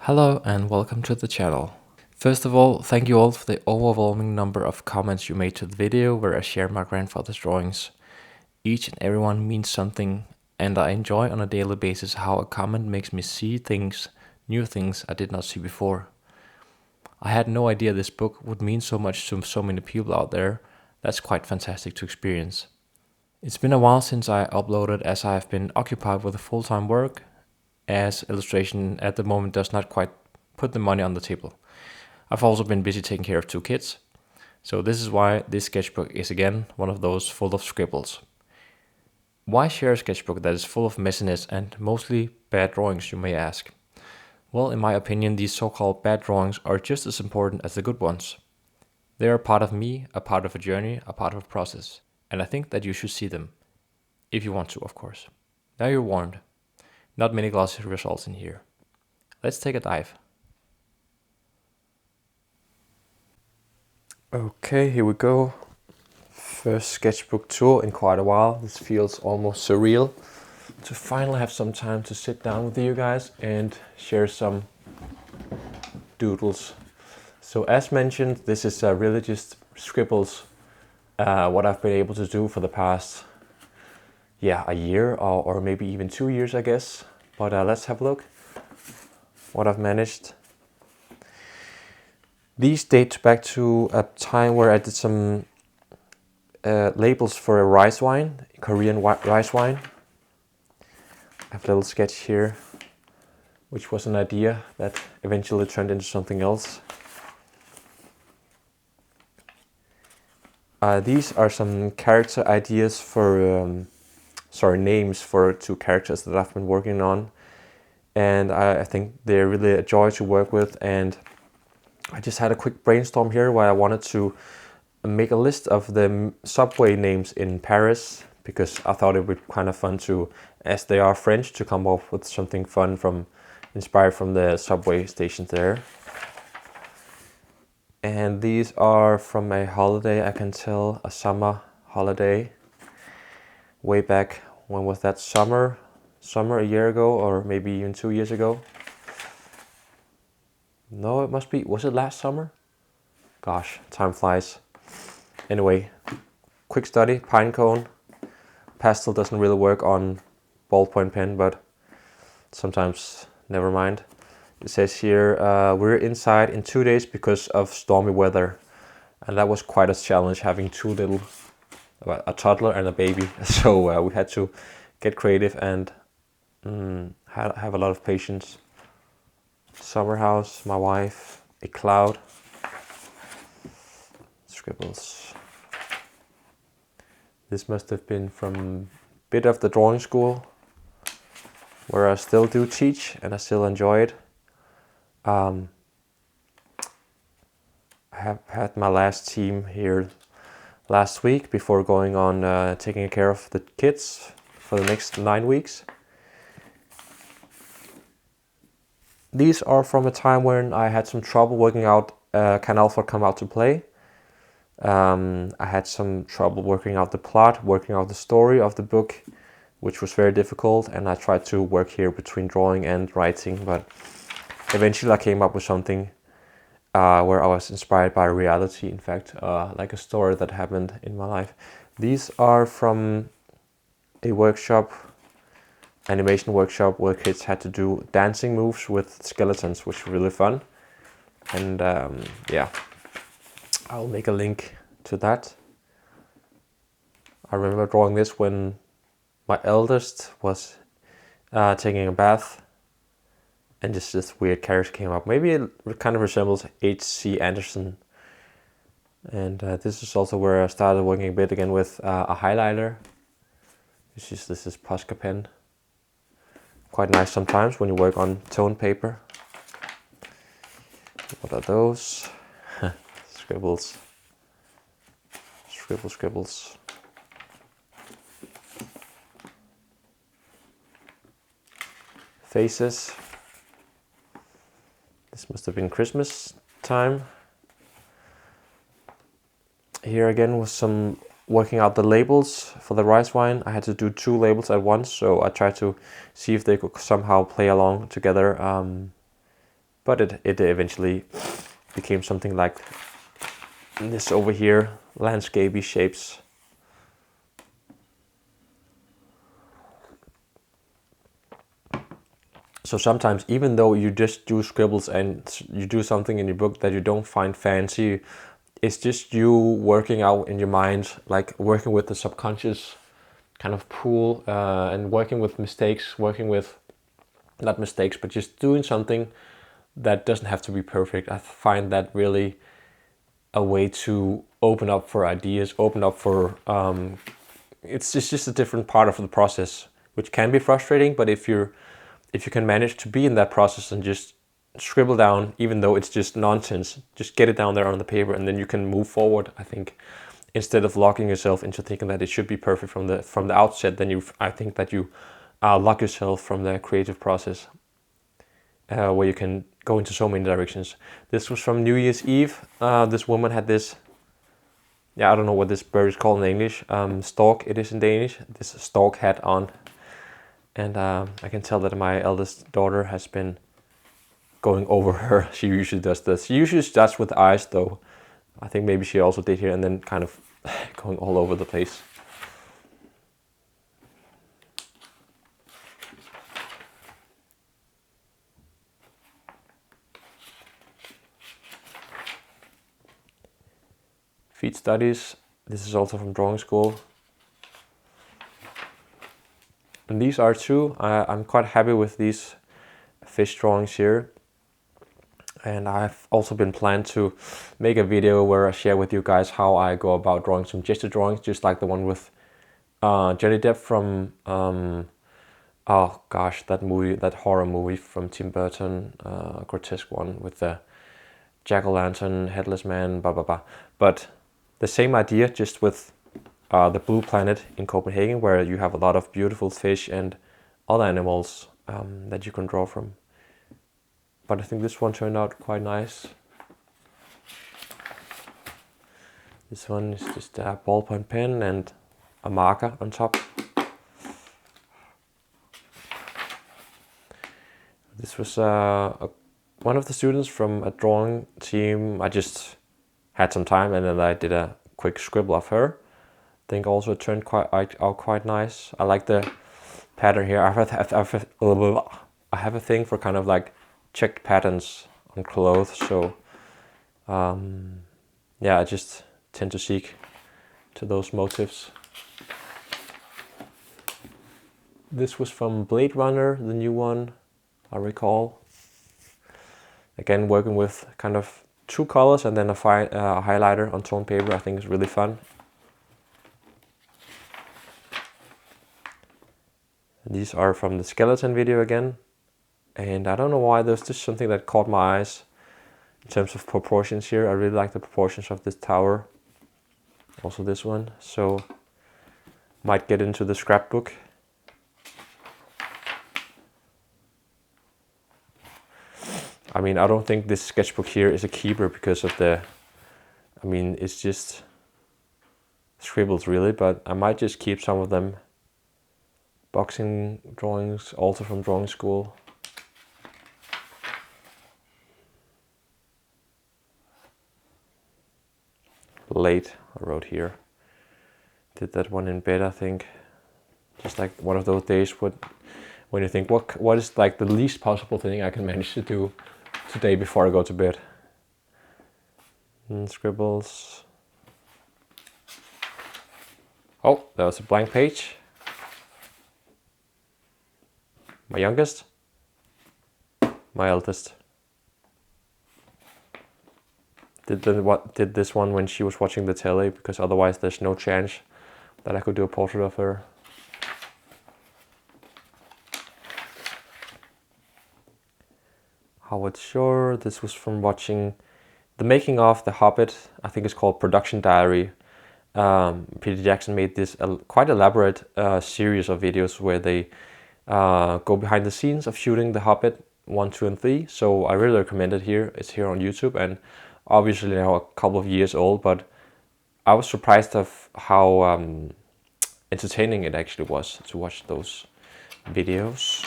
Hello and welcome to the channel. First of all, thank you all for the overwhelming number of comments you made to the video where I share my grandfather's drawings. Each and every one means something, and I enjoy on a daily basis how a comment makes me see things, new things I did not see before. I had no idea this book would mean so much to so many people out there. That's quite fantastic to experience. It's been a while since I uploaded as I have been occupied with a full-time work, as illustration at the moment does not quite put the money on the table. I've also been busy taking care of 2 kids, so this is why this sketchbook is again one of those full of scribbles. Why share a sketchbook that is full of messiness and mostly bad drawings, you may ask? Well, in my opinion, these so-called bad drawings are just as important as the good ones. They are a part of me, a part of a journey, a part of a process, and I think that you should see them. If you want to, of course. Now you're warned. Not many glossy results in here. Let's take a dive. Okay, here we go. First sketchbook tour in quite a while. This feels almost surreal to finally have some time to sit down with you guys and share some doodles. So as mentioned, this is really just scribbles, what I've been able to do for the past a year or maybe even 2 years, I guess. But let's have a look what I've managed. These date back to a time where I did some labels for a rice wine, Korean rice wine. I have a little sketch here, which was an idea that eventually turned into something else. These are some character ideas for, names for 2 characters that I've been working on. And I think they're really a joy to work with. And I just had a quick brainstorm here where I wanted to make a list of the subway names in Paris, because I thought it would be kind of fun to, as they are French, to come up with something fun inspired from the subway stations there. And these are from a holiday, I can tell, a summer holiday. Way back, when was that, summer a year ago, or maybe even 2 years ago. No, it must be, was it last summer? Gosh, time flies. Anyway, quick study, pine cone. Pastel doesn't really work on ballpoint pen, but sometimes, never mind. It says here, we're inside in 2 days because of stormy weather. And that was quite a challenge, having 2 little, a toddler and a baby. So we had to get creative and have a lot of patience. Summer house, my wife, a cloud, scribbles. This must have been from a bit of the drawing school, where I still do teach and I still enjoy it. I have had my last team here last week before going on taking care of the kids for the next 9 weeks. These are from a time when I had some trouble working out Can Alpha Come Out to Play. I had some trouble working out the plot, working out the story of the book, which was very difficult, and I tried to work here between drawing and writing, but eventually I came up with something where I was inspired by reality, in fact, like a story that happened in my life. These are from a workshop, animation workshop, where kids had to do dancing moves with skeletons, which was really fun. And I'll make a link to that. I remember drawing this when my eldest was taking a bath, and just this weird character came up. Maybe it kind of resembles H.C. Andersen. And this is also where I started working a bit again with a highlighter. This is Posca pen. Quite nice sometimes when you work on tone paper. What are those? Scribbles. Scribbles. Faces. This must have been Christmas time. Here again was some working out the labels for the rice wine. I had to do 2 labels at once, so I tried to see if they could somehow play along together. but it eventually became something like this over here, landscapey shapes. So sometimes, even though you just do scribbles and you do something in your book that you don't find fancy, it's just you working out in your mind, like working with the subconscious kind of pool, and working with mistakes, working with, not mistakes, but just doing something that doesn't have to be perfect. I find that really a way to open up for ideas, open up for, it's just a different part of the process, which can be frustrating, but if you can manage to be in that process and just scribble down, even though it's just nonsense, just get it down there on the paper, and then you can move forward. I think instead of locking yourself into thinking that it should be perfect from the outset, then I think that you lock yourself from the creative process, where you can go into so many directions. This was from New Year's Eve. This woman had this, I don't know what this bird is called in English, stork it is in Danish, this stork hat on. And I can tell that my eldest daughter has been going over her. She usually does this. She usually starts with the eyes though. I think maybe she also did here, and then kind of going all over the place. Feet studies. This is also from drawing school. And these are two. I'm quite happy with these fish drawings here. And I've also been planned to make a video where I share with you guys how I go about drawing some gesture drawings, just like the one with Johnny Depp from, oh gosh, that movie, that horror movie from Tim Burton, grotesque one with the jack-o'-lantern, headless man, blah, blah, blah. But the same idea, just with the blue planet in Copenhagen, where you have a lot of beautiful fish and other animals that you can draw from. But I think this one turned out quite nice. This one is just a ballpoint pen and a marker on top. This was one of the students from a drawing team. I just had some time and then I did a quick scribble of her. I think also it turned out quite nice. I like the pattern here. I have a thing for kind of like checked patterns on clothes, so I just tend to seek to those motifs. This was from Blade Runner, the new one, I recall. Again, working with kind of two colors and then a highlighter on toned paper, I think is really fun. And these are from the skeleton video again. And I don't know why, there's just something that caught my eyes in terms of proportions here. I really like the proportions of this tower. Also this one. So might get into the scrapbook. I mean, I don't think this sketchbook here is a keeper because of the, I mean, it's just scribbles really, but I might just keep some of them. Boxing drawings, also from drawing school. Late, I wrote here. Did that one in bed, I think. Just like one of those days when you think, what is like the least possible thing I can manage to do today before I go to bed. And scribbles. Oh, that was a blank page. My youngest. My eldest. Did this one when she was watching the telly, because otherwise there's no chance that I could do a portrait of her. Howard Shore. This was from watching the making of The Hobbit. I think it's called Production Diary. Peter Jackson made this quite elaborate series of videos where they go behind the scenes of shooting The Hobbit 1, 2, and 3. So I really recommend it here. It's here on YouTube, and obviously now a couple of years old, but I was surprised of how entertaining it actually was to watch those videos.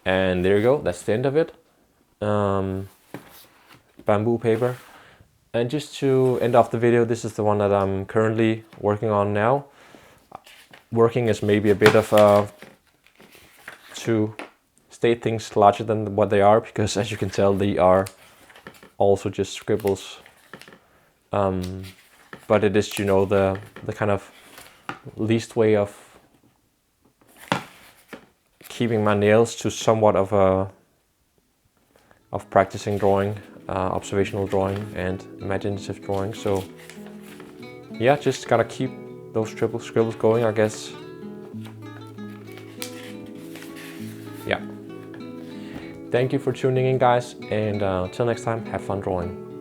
And there you go, that's the end of it. Bamboo paper. And just to end off the video, this is the one that I'm currently working on now. Working is maybe a bit of to state things larger than what they are, because as you can tell, they are also just scribbles. But it is, you know, the kind of least way of keeping my nails to somewhat of practicing drawing, observational drawing and imaginative drawing. So yeah, just gotta keep those scribbles going, I guess. Yeah. Thank you for tuning in, guys, and till next time, have fun drawing.